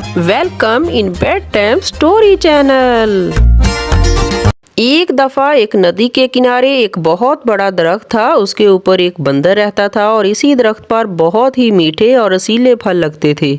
Welcome in bed time story channel. एक दफा एक नदी के किनारे एक बहुत बड़ा दरख्त था। उसके ऊपर एक बंदर रहता था और इसी दरख्त पर बहुत ही मीठे और रसीले फल लगते थे।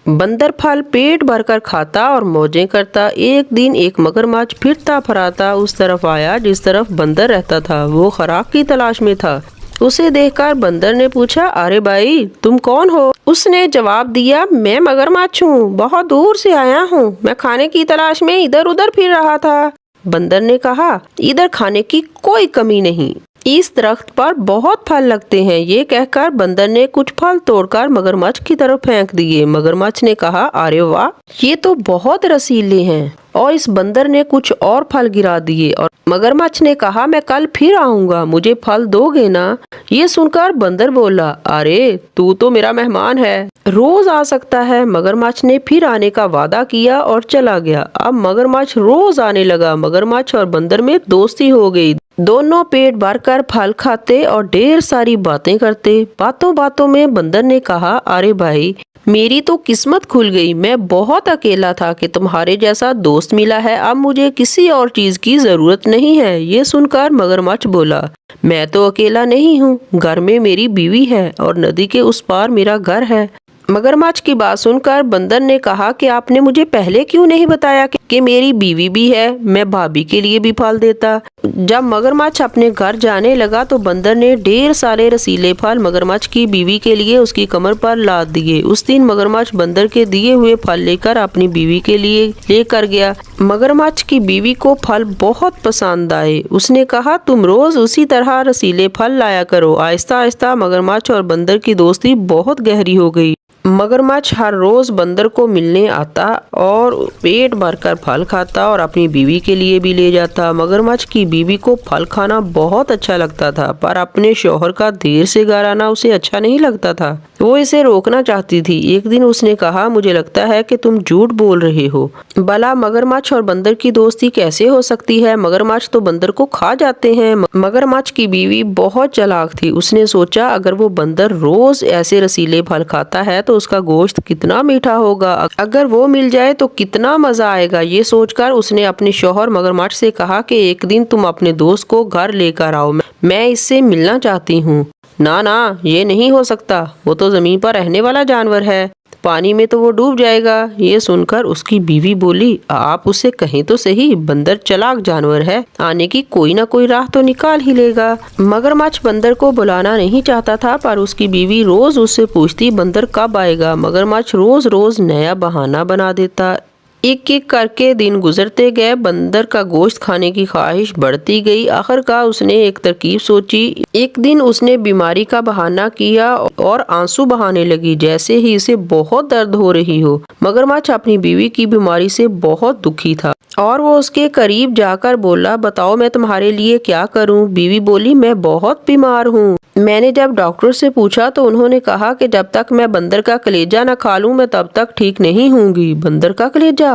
बंदर फल पेट भरकर खाता और मौजें करता। एक दिन एक मगरमच्छ फिरता फराता उस तरफ आया जिस तरफ बंदर रहता था। वो खुराक की तलाश में था। उसे देखकर बंदर ने पूछा, अरे भाई तुम कौन हो? उसने जवाब दिया, मैं मगरमच्छ हूँ, बहुत दूर से आया हूँ, मैं खाने की तलाश में इधर उधर फिर रहा था। बंदर ने कहा, इधर खाने की कोई कमी नहीं, इस दरख्त पर बहुत फल लगते हैं। ये कहकर बंदर ने कुछ फल तोड़कर मगरमच्छ की तरफ फेंक दिए। मगरमच्छ ने कहा, अरे वाह, ये तो बहुत रसीले हैं। और इस बंदर ने कुछ और फल गिरा दिए और मगरमच्छ ने कहा, मैं कल फिर आऊंगा, मुझे फल दोगे ना? ये सुनकर बंदर बोला, अरे तू तो मेरा मेहमान है, रोज आ सकता है। मगरमच्छ ने फिर आने का वादा किया और चला गया। अब मगरमच्छ रोज आने लगा। मगरमच्छ और बंदर में दोस्ती हो गई। दोनों पेट भरकर फल खाते और ढेर सारी बातें करते। बातों बातों में बंदर ने कहा, अरे भाई मेरी तो किस्मत खुल गई, मैं बहुत अकेला था कि तुम्हारे जैसा दोस्त मिला है। अब मुझे किसी और चीज की जरूरत नहीं है। ये सुनकर मगरमच्छ बोला, मैं तो अकेला नहीं हूँ, घर में मेरी बीवी है और नदी के उस पार मेरा घर है। मगरमच्छ की बात सुनकर बंदर ने कहा कि आपने मुझे पहले क्यों नहीं बताया कि मेरी बीवी भी है, मैं भाभी के लिए भी फल देता। जब मगरमच्छ अपने घर जाने लगा तो बंदर ने ढेर सारे रसीले फल मगरमच्छ की बीवी के लिए उसकी कमर पर लाद दिए। उस दिन मगरमच्छ बंदर के दिए हुए फल लेकर अपनी बीवी के लिए लेकर गया। मगरमच्छ की बीवी को फल बहुत पसंद आए। उसने कहा, तुम रोज उसी तरह रसीले फल लाया करो। आहिस्ता आहिस्ता मगरमच्छ और बंदर की दोस्ती बहुत गहरी हो गई। मगरमच्छ हर रोज बंदर को मिलने आता और पेट भरकर फल खाता और अपनी बीवी के लिए भी ले जाता। मगरमच्छ की बीवी को फल खाना बहुत अच्छा लगता था, पर अपने शौहर का देर से घर आना उसे अच्छा नहीं लगता था। वो इसे रोकना चाहती थी। एक दिन उसने कहा, मुझे लगता है कि तुम झूठ बोल रहे हो। भला मगरमच्छ और बंदर की दोस्ती कैसे हो सकती है? मगरमच्छ तो बंदर को खा जाते हैं। मगरमच्छ की बीवी बहुत चालाक थी। उसने सोचा, अगर वो बंदर रोज ऐसे रसीले फल खाता है तो उसका गोश्त कितना मीठा होगा, अगर वो मिल जाए तो कितना मजा आएगा। ये सोचकर उसने अपने शौहर मगरमच्छ से कहा कि एक दिन तुम अपने दोस्त को घर लेकर आओ, मैं इससे मिलना चाहती हूँ। ना ना, ये नहीं हो सकता, वो तो जमीन पर रहने वाला जानवर है, पानी में तो वो डूब जाएगा। ये सुनकर उसकी बीवी बोली, आप उसे कहें तो सही, बंदर चालाक जानवर है, आने की कोई ना कोई राह तो निकाल ही लेगा। मगरमच्छ बंदर को बुलाना नहीं चाहता था, पर उसकी बीवी रोज उससे पूछती, बंदर कब आएगा? मगरमच्छ रोज रोज नया बहाना बना देता। एक एक करके दिन गुजरते गए। बंदर का गोश्त खाने की ख्वाहिश बढ़ती गई। आखिरकार उसने एक तरकीब सोची। एक दिन उसने बीमारी का बहाना किया और आंसू बहाने लगी, जैसे ही इसे बहुत दर्द हो रही हो। मगरमच्छ अपनी बीवी की बीमारी से बहुत दुखी था और वो उसके करीब जाकर बोला, बताओ मैं तुम्हारे लिए क्या करूं? बीवी बोली, मैं बहुत बीमार हूँ। मैंने जब डॉक्टर से पूछा तो उन्होंने कहा कि जब तक मैं बंदर का कलेजा न खा लूं मैं तब तक ठीक नहीं होंगी। बंदर का कलेजा?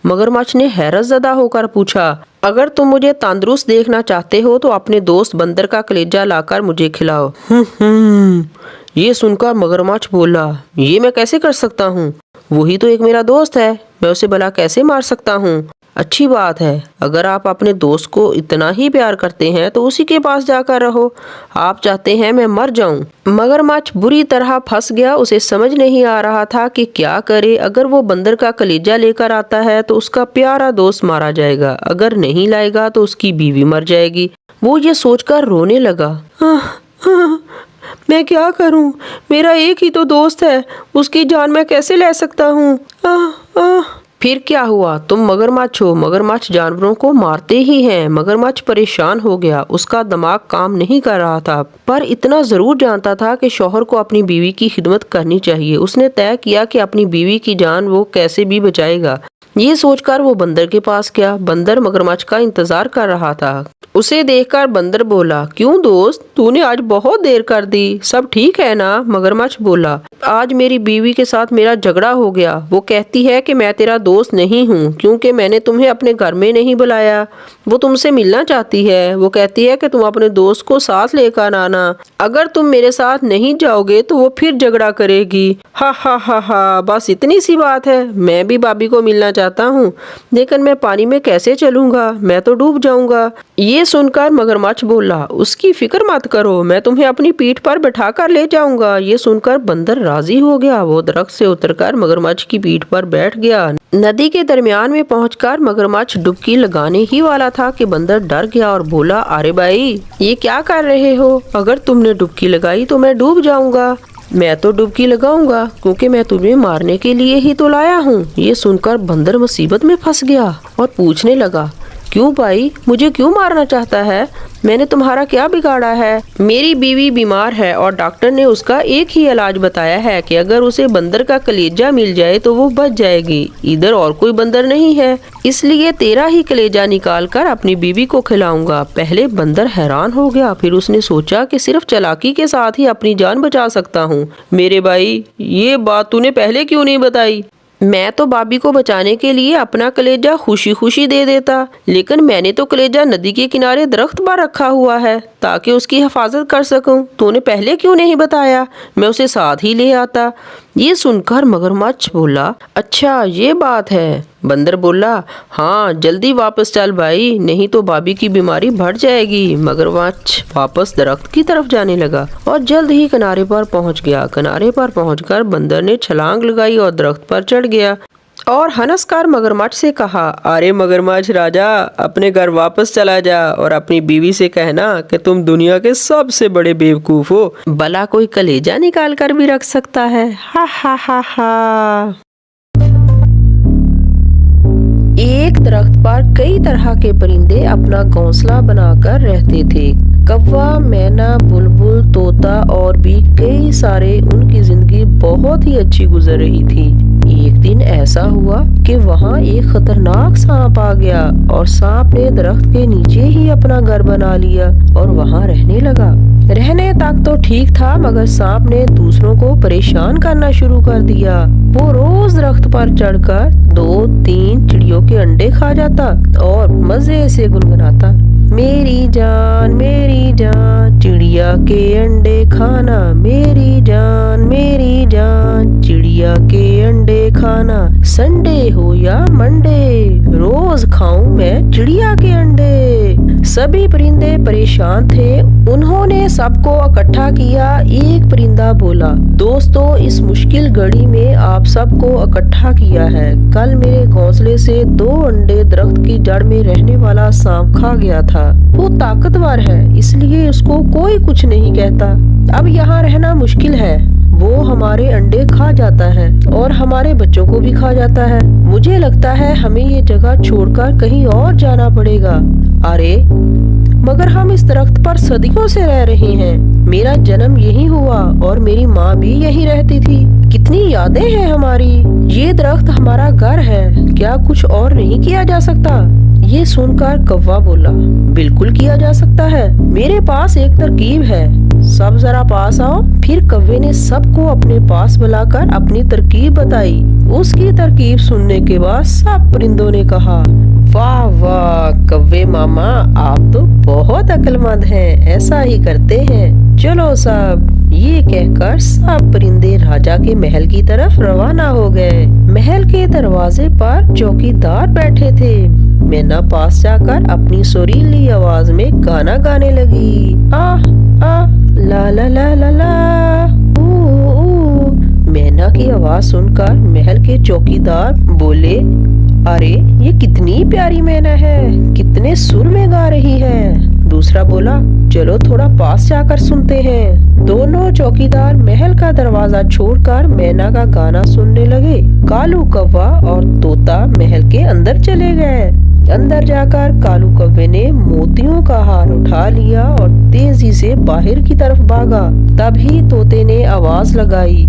मगरमच्छ ने हैरत ज़दा होकर पूछा, अगर तुम मुझे तंदुरुस्त देखना चाहते हो तो अपने दोस्त बंदर का कलेजा लाकर मुझे खिलाओ। ये सुनकर मगरमच्छ बोला, ये मैं कैसे कर सकता हूँ? वही तो एक मेरा दोस्त है, मैं उसे भला कैसे मार सकता हूँ? अच्छी बात है, अगर आप अपने दोस्त को इतना ही प्यार करते हैं तो उसी के पास जाकर रहो। आप चाहते हैं मैं मर जाऊं? मगरमच्छ बुरी तरह फंस गया। उसे समझ नहीं आ रहा था कि क्या करे। अगर वो बंदर का कलेजा लेकर आता है तो उसका प्यारा दोस्त मारा जाएगा, अगर नहीं लाएगा तो उसकी बीवी मर जाएगी। वो ये सोचकर रोने लगा। मैं क्या करूं? मेरा एक ही तो दोस्त है, उसकी जान मैं कैसे ले सकता हूँ? फिर क्या हुआ? तुम मगरमच्छ हो, मगरमच्छ जानवरों को मारते ही हैं। मगरमच्छ परेशान हो गया। उसका दिमाग काम नहीं कर रहा था, पर इतना जरूर जानता था कि शौहर को अपनी बीवी की खिदमत करनी चाहिए। उसने तय किया कि अपनी बीवी की जान वो कैसे भी बचाएगा। ये सोचकर वो बंदर के पास गया। बंदर मगरमच्छ का इंतजार कर रहा था। उसे देखकर बंदर बोला, क्यों दोस्त, तूने आज बहुत देर कर दी, सब ठीक है ना? मगरमच्छ बोला, आज मेरी बीवी के साथ मेरा झगड़ा हो गया। वो कहती है कि मैं तेरा दोस्त नहीं हूँ क्योंकि मैंने तुम्हें अपने घर में नहीं बुलाया। वो तुमसे मिलना चाहती है। वो कहती है कि तुम अपने दोस्त को साथ लेकर आना। अगर तुम मेरे साथ नहीं जाओगे तो वो फिर झगड़ा करेगी। हा हा हा हा, बस इतनी सी बात है। मैं भी भाभी को मिलना चाहता हूँ, लेकिन मैं पानी में कैसे चलूंगा, मैं तो डूब जाऊंगा। ये सुनकर मगरमच्छ बोला, उसकी फिक्र मत करो, मैं तुम्हें अपनी पीठ पर बैठा कर ले जाऊंगा। ये सुनकर बंदर राजी हो गया। वो दरख्त से उतरकर मगरमच्छ की पीठ पर बैठ गया। नदी के दरमियान में पहुंचकर मगरमच्छ डुबकी लगाने ही वाला था कि बंदर डर गया और बोला, अरे भाई, ये क्या कर रहे हो? अगर तुमने डुबकी लगाई तो मैं डूब जाऊंगा। मैं तो डुबकी लगाऊंगा क्योंकि मैं तुम्हें मारने के लिए ही तो लाया हूँ। ये सुनकर बंदर मुसीबत में फंस गया और पूछने लगा, क्यों भाई, मुझे क्यों मारना चाहता है? मैंने तुम्हारा क्या बिगाड़ा है? मेरी बीवी बीमार है और डॉक्टर ने उसका एक ही इलाज बताया है कि अगर उसे बंदर का कलेजा मिल जाए तो वो बच जाएगी। इधर और कोई बंदर नहीं है, इसलिए तेरा ही कलेजा निकाल कर अपनी बीवी को खिलाऊंगा। पहले बंदर हैरान हो गया, फिर उसने सोचा कि सिर्फ चालाकी के साथ ही अपनी जान बचा सकता हूँ। मेरे भाई, ये बात तूने पहले क्यों नहीं बताई? मैं तो भाभी को बचाने के लिए अपना कलेजा खुशी खुशी दे देता, लेकिन मैंने तो कलेजा नदी के किनारे दरख्त पर रखा हुआ है ताकि उसकी हिफाजत कर सकूं। तूने पहले क्यों नहीं बताया? मैं उसे साथ ही ले आता। ये सुनकर मगरमच्छ बोला, अच्छा ये बात है। बंदर बोला, हाँ जल्दी वापस चल भाई, नहीं तो भाभी की बीमारी बढ़ जाएगी। मगरमच्छ वापस दरख्त की तरफ जाने लगा और जल्द ही किनारे पर पहुंच गया। किनारे पर पहुंचकर बंदर ने छलांग लगाई और दरख्त पर चढ़ गया और हंसकर मगरमच्छ से कहा, अरे मगरमच्छ राजा, अपने घर वापस चला जा और अपनी बीवी से कहना कि तुम दुनिया के सबसे बड़े बेवकूफ हो। भला कोई कलेजा निकाल कर भी रख सकता है। हा हा हा हा। एक दरख्त पर कई तरह के परिंदे अपना घोंसला बनाकर रहते थे। कौवा, मैना, बुलबुल, तोता और भी कई सारे। उनकी जिंदगी बहुत ही अच्छी गुजर रही थी। एक दिन ऐसा हुआ कि वहाँ एक खतरनाक सांप आ गया और सांप ने दरख्त के नीचे ही अपना घर बना लिया और वहाँ रहने लगा। रहने तक तो ठीक था, मगर सांप ने दूसरों को परेशान करना शुरू कर दिया। वो रोज दरख्त पर चढ़कर 2-3 चिड़ियों के अंडे खा जाता और मजे से गुनगुनाता, मेरी जान चिड़िया के अंडे खाना, मेरी जान चिड़िया के अंडे खाना। संडे हो या मंडे, रोज खाऊं मैं चिड़िया के अंडे। सभी परिंदे परेशान थे। उन्होंने सबको इकट्ठा किया। एक परिंदा बोला, दोस्तों, इस मुश्किल घड़ी में आप सबको इकट्ठा किया है। कल मेरे घोंसले से 2 अंडे दरख्त की जड़ में रहने वाला सांप खा गया था। वो ताकतवर है, इसलिए उसको कोई कुछ नहीं कहता। अब यहाँ रहना मुश्किल है। वो हमारे अंडे खा जाता है और हमारे बच्चों को भी खा जाता है। मुझे लगता है हमें ये जगह छोड़कर कहीं और जाना पड़ेगा। अरे, मगर हम इस दरख्त पर सदियों से रह रहे हैं। मेरा जन्म यही हुआ और मेरी माँ भी यही रहती थी। कितनी यादें हैं हमारी। ये दरख्त हमारा घर है। क्या कुछ और नहीं किया जा सकता? ये सुनकर कौवा बोला, बिल्कुल किया जा सकता है। मेरे पास एक तरकीब है, सब जरा पास आओ। फिर कौवे ने सबको अपने पास बुलाकर अपनी तरकीब बताई। उसकी तरकीब सुनने के बाद सब परिंदों ने कहा, वाह वाह कौवे मामा, आप तो बहुत अक्लमंद हैं, ऐसा ही करते हैं। चलो सब। ये कहकर सब परिंदे राजा के महल की तरफ रवाना हो गए। महल के दरवाजे पर चौकीदार बैठे थे। मैना पास जाकर अपनी सुरीली आवाज में गाना गाने लगी, आ ला ला ला ला ला, ऊ। मैना की आवाज सुनकर महल के चौकीदार बोले, अरे ये कितनी प्यारी मैना है, कितने सुर में गा रही है। दूसरा बोला, चलो थोड़ा पास जाकर सुनते हैं। दोनों चौकीदार महल का दरवाजा छोड़कर मैना का गाना सुनने लगे। कालू कौवा और तोता महल के अंदर चले गए। अंदर जाकर कालू कौवे ने मोतियों का हार उठा लिया और तेजी से बाहर की तरफ भागा। तभी तोते ने आवाज लगाई,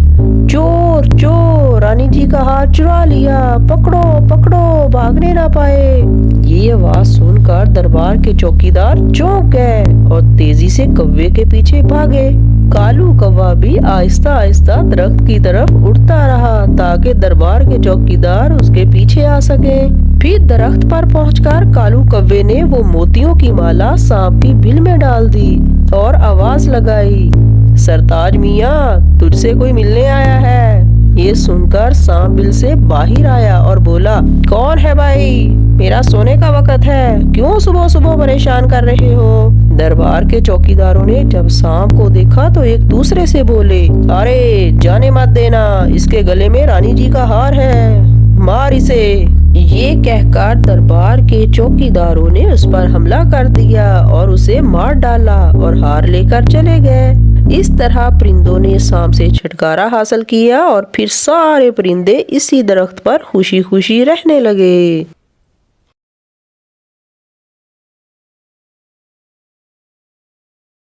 चोर चोर, रानी जी का हार चुरा लिया, पकड़ो पकड़ो, भागने ना पाए। ये आवाज सुनकर दरबार के चौकीदार चौंक गए और तेजी से कौवे के पीछे भागे। कालू कौवा भी आहिस्ता आहिस्ता दरख्त की तरफ उड़ता रहा ताकि दरबार के चौकीदार उसके पीछे आ सके। फिर दरख्त पर पहुंचकर कालू कौवे ने वो मोतियों की माला सांप की बिल में डाल दी और आवाज लगाई, सरताज मियाँ, तुझसे कोई मिलने आया है। ये सुनकर सांप बिल से बाहर आया और बोला, कौन है भाई, मेरा सोने का वक्त है, क्यों सुबह सुबह परेशान कर रहे हो। दरबार के चौकीदारों ने जब सांप को देखा तो एक दूसरे से बोले, अरे जाने मत देना, इसके गले में रानी जी का हार है, मार इसे। ये कहकर दरबार के चौकीदारों ने उस पर हमला कर दिया और उसे मार डाला और हार लेकर चले गए। इस तरह परिंदों ने सांप से छुटकारा हासिल किया और फिर सारे परिंदे इसी दरख्त पर खुशी खुशी रहने लगे।